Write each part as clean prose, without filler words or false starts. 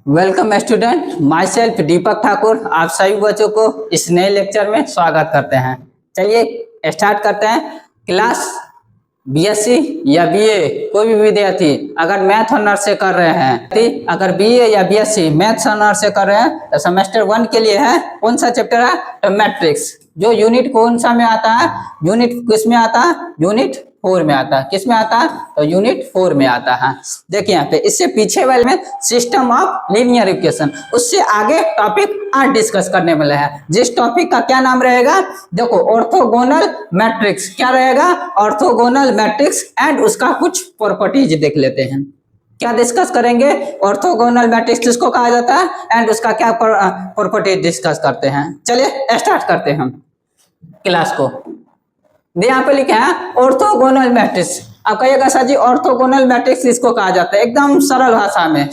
Welcome student, my self दीपक ठाकुर आप सभी बच्चों को इस नए लेक्चर में स्वागत करते हैं। चलिए स्टार्ट करते हैं। क्लास बीएससी या बीए कोई भी विद्यार्थी अगर मैथ ऑनर्स से कर रहे हैं, अगर बीए या बीएससी मैथ्स ऑनर्स से कर रहे हैं तो सेमेस्टर 1 के लिए है कौन सा चैप्टर है? तो मैट्रिक्स। जो यूनिट कौन सा में आता है? यूनिट किस में आता है? यूनिट 4 में आता है। किस में आता है? तो यूनिट 4 में आता है। देखिए यहाँ पे इससे पीछे वाले में सिस्टम ऑफ लीनियर इक्वेशन, उससे आगे टॉपिक आज डिस्कस करने वाले हैं। जिस टॉपिक का क्या नाम रहेगा? देखो ऑर्थोगोनल मैट्रिक्स। क्या रहेगा? ऑर्थोगोनल मैट्रिक्स एंड उसका कुछ प्रॉपर्टीज देख लेते हैं। क्या डिस्कस करेंगे? ऑर्थोगोनल मैट्रिक्स किसको कहा जाता है एंड उसका क्या प्रॉपर्टीज डिस्कस करते हैं। चलिए स्टार्ट करते हैं हम क्लास को। यहाँ पे लिखे हैं ऑर्थोगोनल मैट्रिक्स। आप कहिएगा सर जी ऑर्थोगोनल मैट्रिक्स किसको कहा जाता है? एकदम सरल भाषा में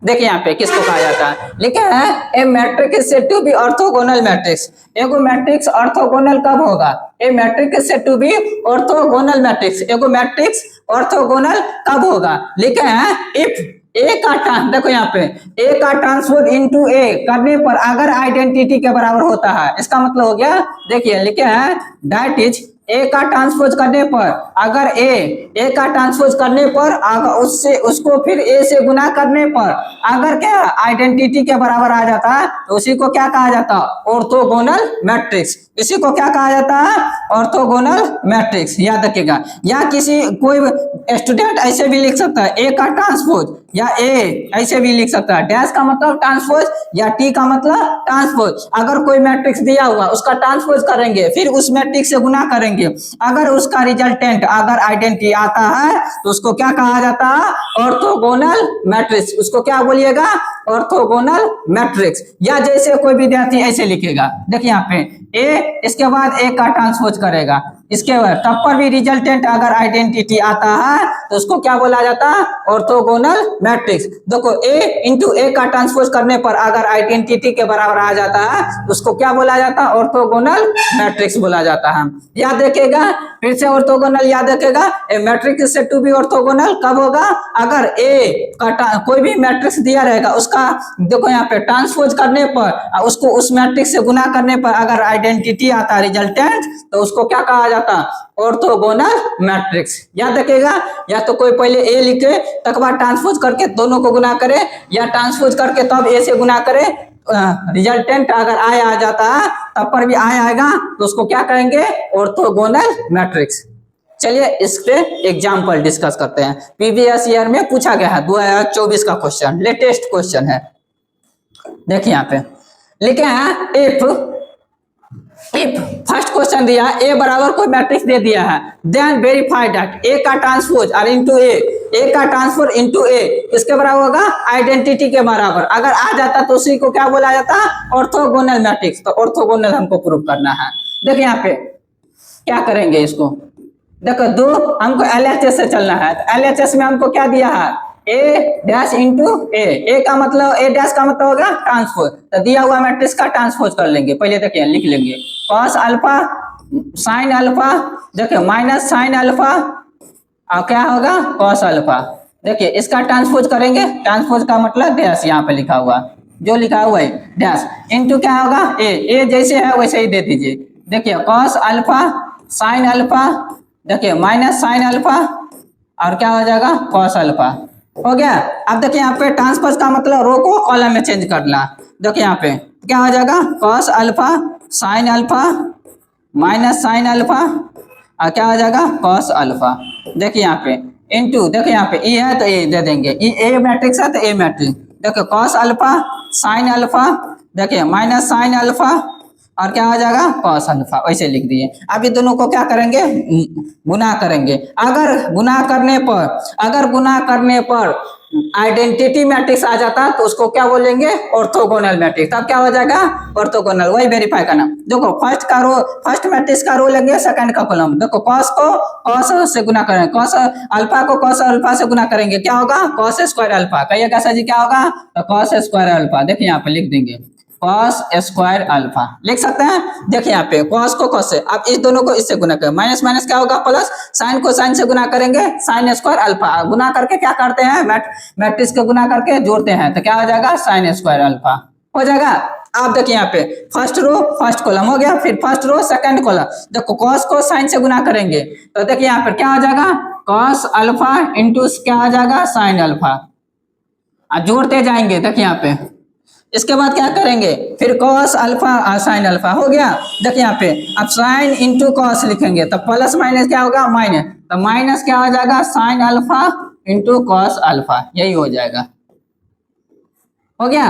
देखिए यहाँ पे किसको कहा जाता है। लिखे हैं a matrix is said to be orthogonal matrix. एगो मैट्रिक्स ऑर्थोगोनल कब होगा? A matrix is said to be orthogonal matrix. एगो मैट्रिक्स ऑर्थोगोनल कब होगा? लिखे हैं इफ ए का देखो यहाँ पे ए का ट्रांसपोज इनटू ए करने पर अगर आइडेंटिटी के बराबर होता है, इसका मतलब हो गया। देखिए लिखे हैं दैट इज ए का ट्रांसपोज करने पर अगर ए का ट्रांसपोज करने पर अगर उससे उसको फिर ए से गुना करने पर अगर क्या आइडेंटिटी के बराबर आ जाता है तो उसी को क्या कहा जाता है? Orthogonal matrix. इसी को क्या कहा जाता है? Orthogonal matrix. याद रखिएगा। या किसी कोई स्टूडेंट ऐसे भी लिख सकता है ए का ट्रांसपोज, या ए ऐसे भी लिख सकता है डैश का मतलब ट्रांसपोज या टी का मतलब ट्रांसपोज। अगर कोई मैट्रिक्स दिया हुआ उसका ट्रांसपोज करेंगे फिर उस मैट्रिक्स से गुना करेंगे, अगर उसका रिजल्टेंट अगर आइडेंटिटी आता है तो उसको क्या कहा जाता है? Orthogonal matrix. उसको क्या बोलिएगा? Orthogonal matrix. या जैसे कोई विद्यार्थी ऐसे लिखेगा, देखिए यहाँ पे ए इसके बाद ए का ट्रांसपोज करेगा, इसके बाद तब पर भी रिजल्टेंट अगर आइडेंटिटी आता है तो उसको क्या बोला जाता है? Orthogonal matrix. देखो ए इंटू ए का ट्रांसपोज करने पर अगर आइडेंटिटी के बराबर आ जाता है तो उसको क्या बोला जाता है? ऑर्थोगोनल मैट्रिक्स बोला जाता है। याद रखिएगा, फिर से ऑर्थोगोनल याद रखिएगा। A matrix is said to be orthogonal कब होगा? अगर ए का कोई भी मैट्रिक्स दिया रहेगा उसका देखो यहाँ पे ट्रांसपोज करने पर उसको उस मैट्रिक्स से गुना करने पर अगर आइडेंटिटी आता है रिजल्टेंट तो उसको क्या कहा जाता? Orthogonal matrix. याद रखिएगा। या तो कोई पहले ए लिखे तक बाद ट्रांसपोज करके दोनों को गुना करे, या ट्रांसपोज करके तब ए से गुना करे। रिजल्टेंट अगर आय आ जाता है तब पर भी आय आएगा तो उसको क्या कहेंगे? Orthogonal matrix. चलिए इस पे एग्जाम्पल डिस्कस करते हैं। प्रीवियस ईयर में पूछा गया है 2024 का क्वेश्चन, लेटेस्ट क्वेश्चन है। देखिए यहाँ पे लिखे हैं इफ फर्स्ट क्वेश्चन दिया ए बराबर कोई मैट्रिक्स दे दिया है, देन वेरीफाई दैट ए का ट्रांसपोज और इनटू ए का ट्रांसपोज इनटू ए इसके बराबर होगा आइडेंटिटी के बराबर। अगर आ जाता तो उसी को क्या बोला जाता? Orthogonal matrix. तो ऑर्थोगोनल हमको प्रूव करना है। देखिए यहाँ पे क्या करेंगे इसको। देखो दो हमको एलएचएस से चलना है। तो एलएचएस में हमको क्या दिया है? ए डैश इंटू ए का मतलब ए डैश का मतलब होगा ट्रांसपोज। तो दिया हुआ मैट्रिक्स का ट्रांसपोज कर लेंगे। पहले देखिए लिख लेंगे कॉस अल्फा साइन अल्फा, देखिए माइनस साइन अल्फा और क्या होगा? Cos alpha. देखिए इसका ट्रांसपोज करेंगे, ट्रांसपोज का मतलब डैश यहाँ पे लिखा हुआ, जो लिखा हुआ है डैश इंटू क्या होगा? ए जैसे है वैसे ही दे दीजिए। देखिए कॉस अल्फा साइन अल्फा, देखिए माइनस साइन अल्फा और क्या हो जाएगा? Cos alpha. हो गया। अब देखिए यहाँ पे ट्रांसपोज का मतलब रो को कॉलम में चेंज करना। देखिए यहाँ पे क्या हो जाएगा? Cos alpha sine alpha minus sine alpha और क्या हो जाएगा? Cos alpha. देखिए यहाँ पे इनटू, देखिए यहाँ पे ई है तो ए दे देंगे, ई ए मैट्रिक्स है तो ए मैट्रिक्स। देखिए कॉस अल्फा साइन अल्फा, देखिए माइनस साइन अल्फा और क्या हो जाएगा? Cos alpha. वैसे लिख दिए। अब ये दोनों को क्या करेंगे? गुना करेंगे। अगर गुना करने पर आइडेंटिटी मैट्रिक्स आ जाता तो उसको क्या बोलेंगे? Orthogonal matrix. तब क्या हो जाएगा? ऑर्थोगोनल। वही वेरीफाई करना। देखो फर्स्ट मैट्रिक्स का रो लेंगे, सेकंड का कॉलम। देखो कॉस को कॉस से गुना करेंगे, कॉस अल्फा को कॉस अल्फा से गुना करेंगे, क्या होगा? Cos square alpha. कहिएगा सर जी क्या होगा? तो कॉस स्क्वायर अल्फा। देखिए यहाँ पे लिख देंगे कॉस स्क्वायर अल्फा लिख सकते हैं। देखिए यहाँ पे कॉस को कॉस से, आप इस दोनों को इससे गुना करें, माइनस माइनस क्या होगा प्लस, साइन को साइन से गुना करेंगे, साइन स्क्वायर अल्फा, गुना करके क्या करते हैं मैट्रिक्स को गुना करके जोड़ते हैं, तो क्या हो जाएगा साइन स्क्वायर अल्फा हो जाएगा। आप देखिए यहाँ पे फर्स्ट रो फर्स्ट कॉलम हो गया, फिर फर्स्ट रो सेकंड कॉलम, देखो कॉस को साइन से गुना करेंगे तो देखिए यहाँ पर क्या हो जाएगा कॉस अल्फा इंटू क्या हो जाएगा साइन अल्फा, जोड़ते जाएंगे। देखिए यहाँ पे इसके बाद क्या करेंगे, फिर कॉस अल्फा साइन अल्फा हो गया। देखिए यहाँ पे अब साइन इंटू कॉस लिखेंगे तो प्लस माइनस क्या होगा माइनस, तो माइनस क्या हो जाएगा sine alpha into cos alpha, यही हो जाएगा, हो गया।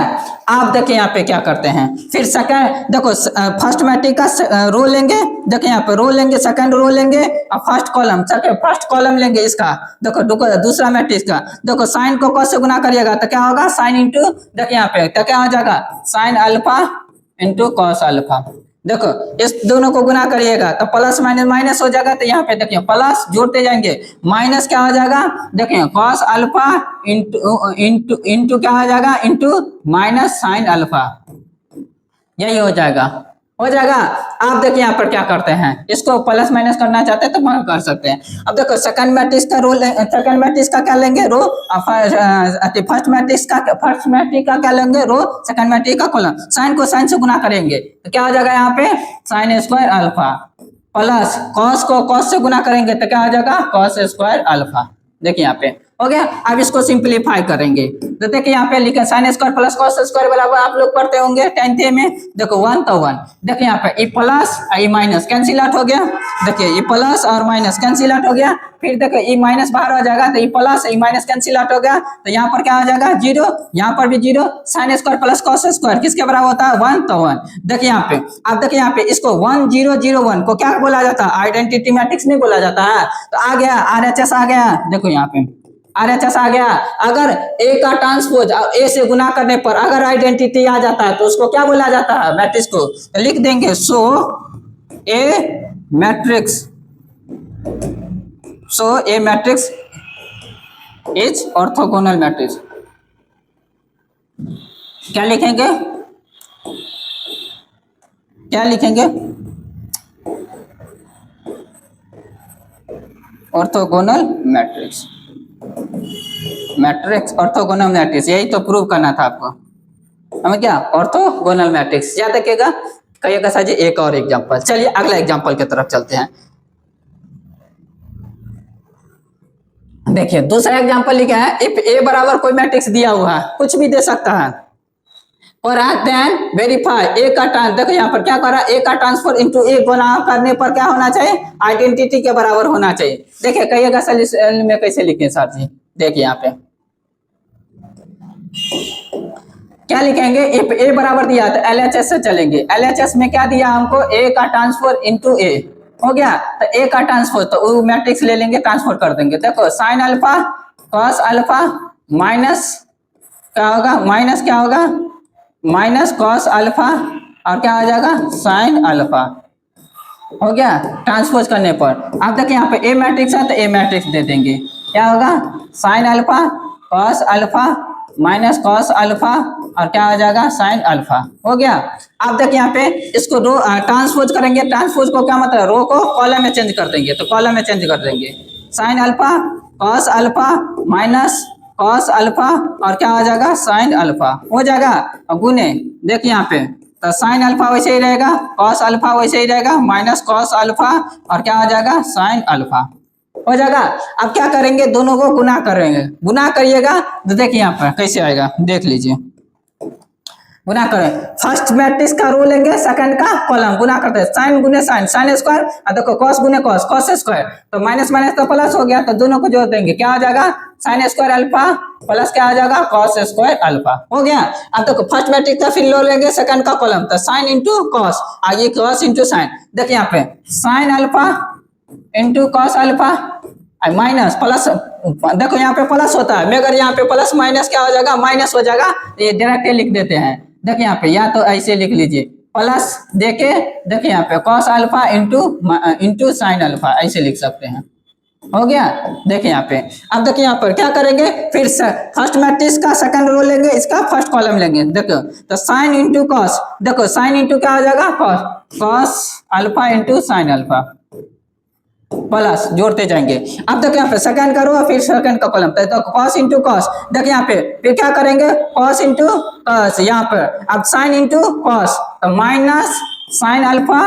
आप देखिए यहाँ पे क्या करते हैं, फिर सेकंड देखो फर्स्ट मैट्रिक्स का रो लेंगे, देखिए यहाँ पे रो लेंगे, सेकंड रो लेंगे और फर्स्ट कॉलम फर्स्ट कॉलम लेंगे इसका, देखो दूसरा मैट्रिक्स का, देखो साइन को कॉस से गुना करिएगा तो क्या होगा साइन इंटू, देखिए यहाँ पे तो क्या हो जाएगा sine alpha into cos alpha, देखो इस दोनों को गुना करिएगा तो प्लस माइनस माइनस हो जाएगा, तो यहाँ पे देखिए प्लस जोड़ते जाएंगे, माइनस क्या हो जाएगा देखिए cos alpha into into into क्या हो जाएगा इंटू माइनस साइन अल्फा, यही हो जाएगा। आप देखिए यहाँ पर क्या करते हैं, इसको प्लस माइनस करना चाहते हैं तो कर सकते हैं। अब देखो सेकंड मैट्रिक्स का रो, सेकंड मैट्रिक्स का क्या लेंगे रो, फर्स्ट मैट्रिक्स का क्या लेंगे रो, सेकंड मैट्रिक्स का कॉलम, साइन को साइन से गुना करेंगे तो क्या हो जाएगा यहाँ पे sine square alpha, plus cos को कॉस से गुना करेंगे तो क्या हो जाएगा कॉस स्क्वायर अल्फा। देखिए यहाँ पे हो गया। अब इसको सिंप्लीफाई करेंगे तो देखिए यहाँ पे लिखे sine square plus cos square बराबर, आप लोग पढ़ते होंगे 10th में, देखो 1 तो 1, देखिए यहाँ पे E plus E minus cancel out हो गया, देखिए ई प्लस और माइनस कैंसिल आउट हो गया, फिर देखो ई माइनस बाहर हो जाएगा तो E plus E minus cancel out हो गया, तो यहाँ पर क्या हो जाएगा जीरो, यहाँ पर भी zero, sine square plus cos square किसके बराबर होता है 1 तो 1। देखिए यहाँ पे अब देखिए यहाँ पे इसको 1 0 0 1 को क्या बोला जाता है आइडेंटिटी मैट्रिक्स नहीं बोला जाता है, तो आ गया RHS आ गया, देखो यहाँ पे RHS आ गया। अगर ए का ट्रांसपोज ए से गुना करने पर अगर आइडेंटिटी आ जाता है तो उसको क्या बोला जाता है मैट्रिक्स को, तो लिख देंगे सो ए मैट्रिक्स इज ऑर्थोगोनल मैट्रिक्स। क्या लिखेंगे, क्या लिखेंगे orthogonal matrix, matrix orthogonal matrix, यही तो प्रूव करना था आपको, हमें क्या ऑर्थोगोनल मैट्रिक्स याद रखिएगा। कहिएगा सर जी एक और एग्जांपल, चलिए अगला एग्जांपल की तरफ चलते हैं। देखिए दूसरा एग्जांपल लिखा है, इफ ए बराबर कोई मैट्रिक्स दिया हुआ है, कुछ भी दे सकता है, और देन वेरीफाई ए का ट्रांस, देखो यहाँ पर क्या कर रहा है ए का ट्रांसफर इनटू ए गुना करने पर क्या होना चाहिए आइडेंटिटी के बराबर होना चाहिए। देखिए कहिएगा सर में कैसे लिखें सर जी, देखिए यहाँ पे क्या लिखेंगे, इफ ए बराबर दिया तो LHS से चलेंगे, LHS में क्या दिया हमको ए का ट्रांसफर इनटू ए हो गया, तो ए का ट्रांसफर तो वो मैट्रिक्स ले लेंगे ट्रांसफर कर देंगे, देखो sine alpha cos alpha minus क्या होगा, माइनस क्या होगा माइनस कॉस अल्फा और क्या आ जाएगा साइन अल्फा, हो गया ट्रांसपोज करने पर। आप देखिए यहाँ पे ए मैट्रिक्स है तो ए मैट्रिक्स दे देंगे, क्या होगा sine alpha cos alpha minus cos alpha और क्या आ जाएगा साइन अल्फा, हो गया। आप देखिए यहाँ पे इसको रो ट्रांसपोज करेंगे, ट्रांसपोज को क्या मतलब रो को कॉलम में चेंज कर देंगे, तो कॉलम में चेंज कर देंगे, sine alpha cos alpha minus cos alpha और क्या आ जाएगा साइन अल्फा, हो जाएगा। और गुने देखिए यहाँ पे तो साइन अल्फा वैसे ही रहेगा, कॉस अल्फा वैसे ही रहेगा, माइनस कॉस अल्फा और क्या आ जाएगा साइन अल्फा, हो जाएगा। अब क्या करेंगे दोनों को गुना करेंगे, गुना करिएगा तो देखिए यहाँ पर कैसे आएगा, देख लीजिए गुना करें, फर्स्ट मैट्रिक्स का रो लेंगे सेकंड का कॉलम गुना करते हैं, साइन गुने साइन साइन स्क्वायर और देखो कॉस गुने कॉस कॉस स्क्वायर, तो माइनस माइनस तो प्लस हो गया, तो दोनों को जोड़ देंगे क्या आ जाएगा साइन स्क्वायर अल्फा प्लस क्या आ जाएगा कॉस स्क्वायर अल्फा, हो गया। अब देखो फर्स्ट मैट्रिक्स का फिर लो लेंगे सेकंड का कॉलम, तो साइन इंटू कॉस आगे कॉस इंटू साइन, देखिए यहाँ पे sine alpha into cos alpha minus plus, देखो यहाँ पे प्लस होता है मगर यहाँ पे प्लस माइनस क्या हो जाएगा माइनस हो जाएगा, ये डायरेक्ट लिख देते हैं। देखिए यहाँ पे या तो ऐसे लिख लीजिए प्लस देके, देखिए यहाँ पे cos alpha into sine alpha ऐसे लिख सकते हैं, हो गया। देखिए यहाँ पे, अब देखिए यहाँ पर क्या करेंगे, फिर से फर्स्ट मैट्रिक्स का सेकंड रो लेंगे, इसका फर्स्ट कॉलम लेंगे। देखो तो साइन इंटू कॉस, देखो साइन इंटू क्या हो जाएगा, cos, cos alpha into sine alpha plus, जोड़ते जाएंगे। अब देखिए यहाँ पे सेकंड का रो फिर सेकंड का कॉलम, तो कॉस इंटू कॉस, देखिए यहाँ पे फिर क्या करेंगे, कॉस इंटू कॉस, यहाँ पर अब साइन इंटू कॉस, तो माइनस साइन अल्फा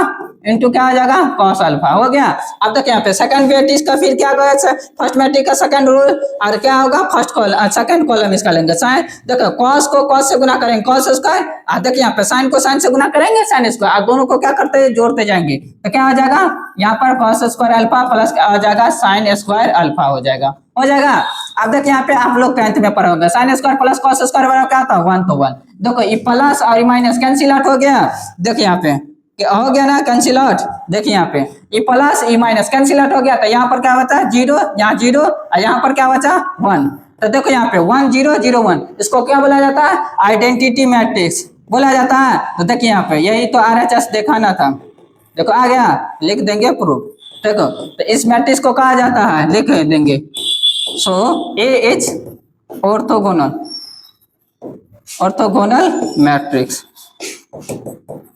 इंटू क्या आ जाएगा, कॉस अल्फा। हो गया। अब देखिए यहाँ पे सेकंड मैट्रिक्स का फिर क्या करेगा, फर्स्ट मैट्रिक्स का सेकंड रो, और क्या होगा, फर्स्ट कॉलम सेकंड कॉलम इसका लेंगे। साइन, देखो कॉस को कॉस से गुना करेंगे, कॉस स्क्वायर, और देखिए यहाँ पे साइन को साइन से गुना करेंगे, साइन स्क्वायर, और दोनों को क्या करते हैं, जोड़ते जाएंगे, तो क्या हो जाएगा, यहाँ पर कॉस स्क्वायर अल्फा प्लस क्या हो जाएगा, साइन स्क्वायर अल्फा हो जाएगा। हो जाएगा। अब देखिए यहाँ पे आप लोग 10th में पढ़े होंगे, sine square plus cos square बराबर क्या था, 1 तो 1। देखो ये प्लस और माइनस कैंसिल आउट हो गया। देखिए यहाँ पे हो गया ना कैंसिल आउट। देखिए यहाँ पे ये प्लस ये माइनस कैंसिल आउट हो गया, तो यहाँ पर क्या बचा, 0, यहाँ 0, और यहाँ पर क्या बचा, 1। तो देखो यहाँ पे 1 0 0 1, इसको क्या बोला जाता है, आइडेंटिटी मैट्रिक्स बोला जाता है। तो देखिए यहाँ पे यही तो RHS दिखाना था, देखो आ गया, लिख देंगे प्रूफ। देखो तो इस मैट्रिक्स को कहा जाता है, लिख देंगे, सो ए इज ऑर्थोगोनल, ऑर्थोगोनल मैट्रिक्स,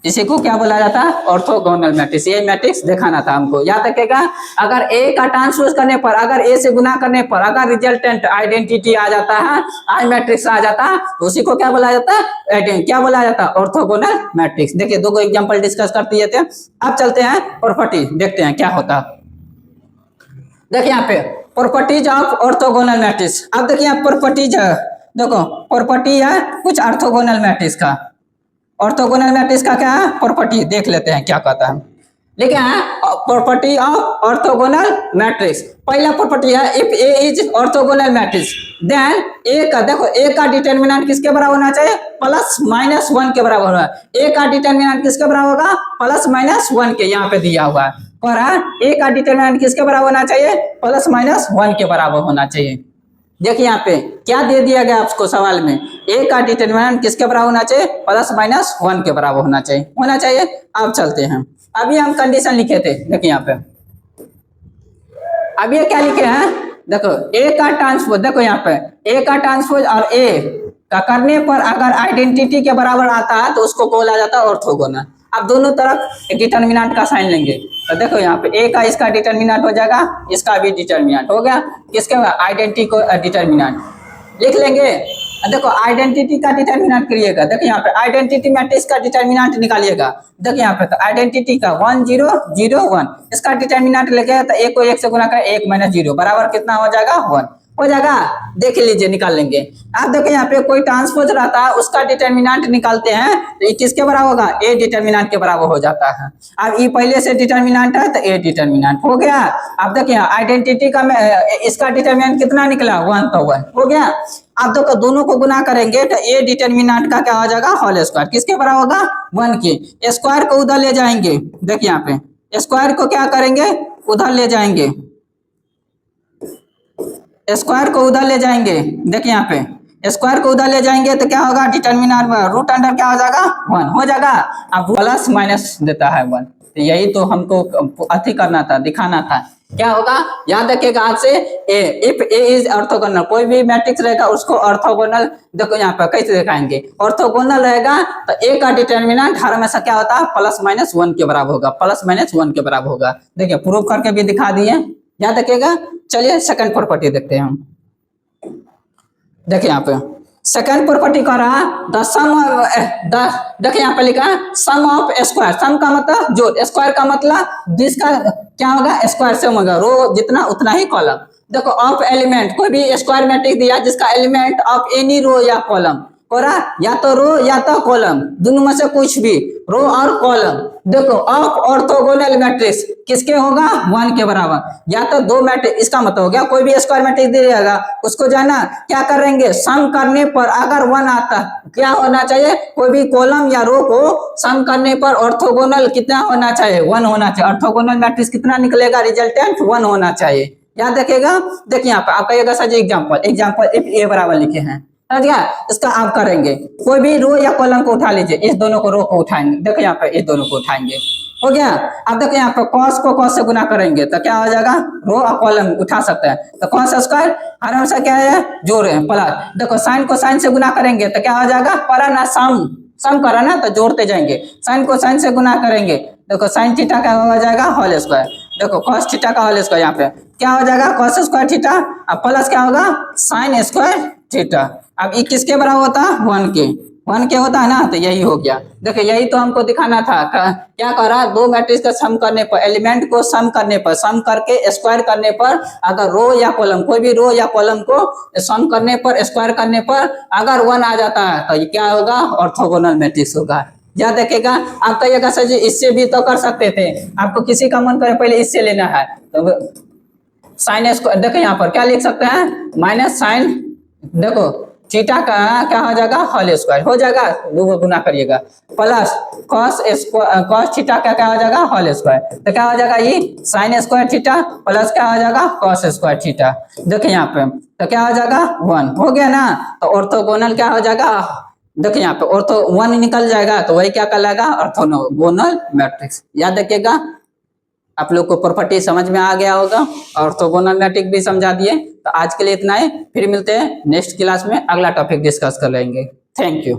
इसी को क्या बोला जाता है, ऑर्थोगोनल मैट्रिक्स। ये मैट्रिक्स दिखाना था हमको, याद रखिएगा। अगर ए का ट्रांसपोज करने पर, अगर ए से गुना करने पर अगर रिजल्टेंट आइडेंटिटी आ जाता है, आई मैट्रिक्स आ जाता है, तो उसी को क्या बोला जाता है, क्या बोला जाता है, ऑर्थोगोनल मैट्रिक्स। देखिए दो एग्जांपल डिस्कस कर दिए थे। अब चलते हैं प्रॉपर्टी, देखते हैं क्या होता है। देखिए यहाँ पे प्रॉपर्टीज ऑफ ऑर्थोगोनल मैट्रिक्स। अब देखिए यहाँ प्रॉपर्टीज है, देखो प्रॉपर्टी है कुछ ऑर्थोगोनल मैट्रिक्स का। ऑर्थोगोनल मैट्रिक्स का क्या है, प्रॉपर्टी देख लेते हैं क्या कहता है। लेकिन प्रॉपर्टी ऑफ ऑर्थोगोनल मैट्रिक्स, पहला प्रॉपर्टी है, if A is orthogonal matrix then A का, देखो ए का डिटरमिनेंट किसके बराबर होना चाहिए, प्लस माइनस 1 के बराबर होगा। ए का डिटरमिनेंट किसके बराबर होगा, प्लस माइनस 1 के, यहाँ पे दिया हुआ है। और ए का डिटरमिनेंट किसके बराबर होना चाहिए, प्लस माइनस 1 के बराबर होना चाहिए। देखिए यहाँ पे क्या दे दिया गया आपको सवाल में, ए का डिटरमिनेंट किसके बराबर होना चाहिए, प्लस माइनस 1 के बराबर होना चाहिए। अब चलते हैं, अभी हम कंडीशन लिखे थे, देखिए यहाँ पे अब ये क्या लिखे हैं, देखो ए का ट्रांसपोज, देखो यहाँ पे ए का ट्रांसपोज और ए का करने पर अगर आइडेंटिटी के बराबर आता है तो उसको बोला जाता है ऑर्थोगोनल। अब दोनों तरफ डिटरमिनेंट का साइन लेंगे, तो देखो यहाँ पे ए का इसका डिटरमिनेंट हो जाएगा, इसका भी डिटरमिनेंट हो गया, किसके आइडेंटिटी को डिटरमिनेंट लिख लेंगे। देखो आइडेंटिटी का डिटरमिनेंट करिएगा, देखो यहाँ पे आइडेंटिटी मैट्रिक्स का डिटरमिनेंट निकालिएगा। देखो यहाँ पे तो आइडेंटिटी का 1 0 0 1, इसका डिटरमिनेंट लेके तो ए को 1 से गुना कर 1 माइनस 0 बराबर कितना हो जाएगा, 1 हो जाएगा। देख लीजिए निकाल लेंगे। अब देखो यहाँ पे कोई ट्रांसपोज रहता है, उसका डिटरमिनेंट निकालते हैं तो ये किसके बराबर होगा, ए डिटरमिनेंट के बराबर हो जाता है। अब ये पहले से डिटरमिनेंट है तो ए डिटरमिनेंट हो गया। अब देखिए आइडेंटिटी का इसका डिटरमिनेंट कितना निकला, 1 तो 1 हो गया। अब देखो दोनों को गुना करेंगे तो ए डिटरमिनेंट का क्या हो जाएगा, होल स्क्वायर, किसके बराबर होगा, 1 के। स्क्वायर को उधर ले जाएंगे, देखिए यहाँ पे स्क्वायर को क्या करेंगे, उधर ले जाएंगे, स्क्वायर को उधर ले जाएंगे। देखिए यहाँ पे स्क्वायर को उधर ले जाएंगे तो क्या होगा, डिटरमिनेंट रूट अंडर क्या हो जाएगा, 1 हो जाएगा। अब प्लस माइनस देता है 1, तो यही तो हमको अति करना था, दिखाना था। क्या होगा, याद रखिएगा आज से, ए इफ ए इज ऑर्थोगोनल, कोई भी मैट्रिक्स रहेगा उसको ऑर्थोगोनल, देखो यहाँ पे कैसे दिखाएंगे, ऑर्थोगोनल रहेगा तो ए का डिटरमिनेंट हर हमेशा क्या होता है, प्लस माइनस 1 के बराबर होगा, प्लस माइनस 1 के बराबर होगा। देखिए प्रूव करके भी दिखा दिए, याद रखिएगा। चलिए सेकंड प्रॉपर्टी देखते हैं हम। देखिए यहाँ पे सेकंड प्रॉपर्टी कह रहा द सम, देखिए यहाँ पे लिखा है सम ऑफ स्क्वायर, सम का मतलब जोड़, स्क्वायर का मतलब जिसका क्या होगा, स्क्वायर से होगा, रो जितना उतना ही कॉलम। देखो ऑफ एलिमेंट, कोई भी स्क्वायर मैट्रिक्स दिया जिसका एलिमेंट ऑफ एनी रो या कॉलम, या तो रो या तो कॉलम, दोनों में से कुछ भी, रो और कॉलम। देखो ऑफ ऑर्थोगोनल मैट्रिक्स किसके होगा, 1 के बराबर। या तो दो मैट्रिक्स, इसका मतलब हो गया कोई भी स्क्वायर मैट्रिक्स दे जाएगा उसको जाना क्या करेंगे, सम करने पर अगर 1 आता क्या होना चाहिए, कोई भी कॉलम या रो को सम करने पर ऑर्थोगोनल कितना होना चाहिए, 1 होना चाहिए। ऑर्थोगोनल मैट्रिक्स कितना निकलेगा, रिजल्टेंट 1 होना चाहिए, याद रखिएगा। देखिए यहाँ पे आप कहिएगा सर जी एग्जाम्पल इफ ए बराबर लिखे हैं, समझ गया। इसका आप करेंगे, कोई भी रो या कॉलम को उठा लीजिए, इस दोनों को रो को उठाएंगे, देखो यहाँ पे इस दोनों को उठाएंगे, हो गया। अब देखो यहाँ पे कॉस को कॉस से गुना करेंगे तो क्या हो जाएगा, रो और कॉलम उठा सकते हैं, तो कॉस स्क्वायर हर हमेशा क्या है, जोड़े प्लस। देखो साइन को साइन से गुना करेंगे तो क्या हो जाएगा, परा ना सम, सम करा ना तो जोड़ते जाएंगे, साइन को साइन से गुना करेंगे, देखो साइन थीटा का हो जाएगा होल स्क्वायर, देखो कॉस थीटा का होल स्क्वायर, यहाँ पे क्या हो जाएगा कॉस स्क्वायर थीटा, अब प्लस क्या होगा साइन स्क्वायर थीटा। अब ये किसके बराबर होता है, 1 के, 1 के होता है ना, तो यही हो गया। देखो यही तो हमको दिखाना था, क्या कर रहा है, दो मैट्रिक्स का सम करने पर, एलिमेंट को सम करने पर, सम करके स्क्वायर करने पर, अगर रो या कॉलम, कोई भी रो या कॉलम को सम करने पर, स्क्वायर करने पर अगर 1 आ जाता है तो ये क्या होगा, ऑर्थोगोनल मैट्रिक्स होगा। याद रखेगा। आप कहिएगा सर जी इससे भी तो कर सकते थे, आपको किसी का मन करे पहले इससे लेना है तो साइन स्क्वायर, देखो यहाँ पर क्या लिख सकते हैं, माइनस साइन, देखो थीटा का क्या हो जाएगा, होल स्क्वायर हो जाएगा, दो गुना करिएगा, plus cos square, cos theta का क्या हो जाएगा, होल स्क्वायर, तो क्या हो जाएगा ये साइन स्क्वायर थीटा प्लस क्या हो जाएगा कॉस स्क्वायर थीटा। देखिए यहाँ पे तो क्या हो जाएगा 1 हो गया ना, तो ऑर्थोगोनल क्या हो जाएगा, देखिए यहाँ पे ऑर्थो 1 निकल जाएगा तो वही क्या कहलाएगा, ऑर्थोगोनल मैट्रिक्स। याद रखिएगा। आप लोग को प्रॉपर्टी समझ में आ गया होगा, ऑर्थोगोनल मैट्रिक्स भी समझा दिए। तो आज के लिए इतना ही, फिर मिलते हैं नेक्स्ट क्लास में, अगला टॉपिक डिस्कस कर लेंगे। Thank you.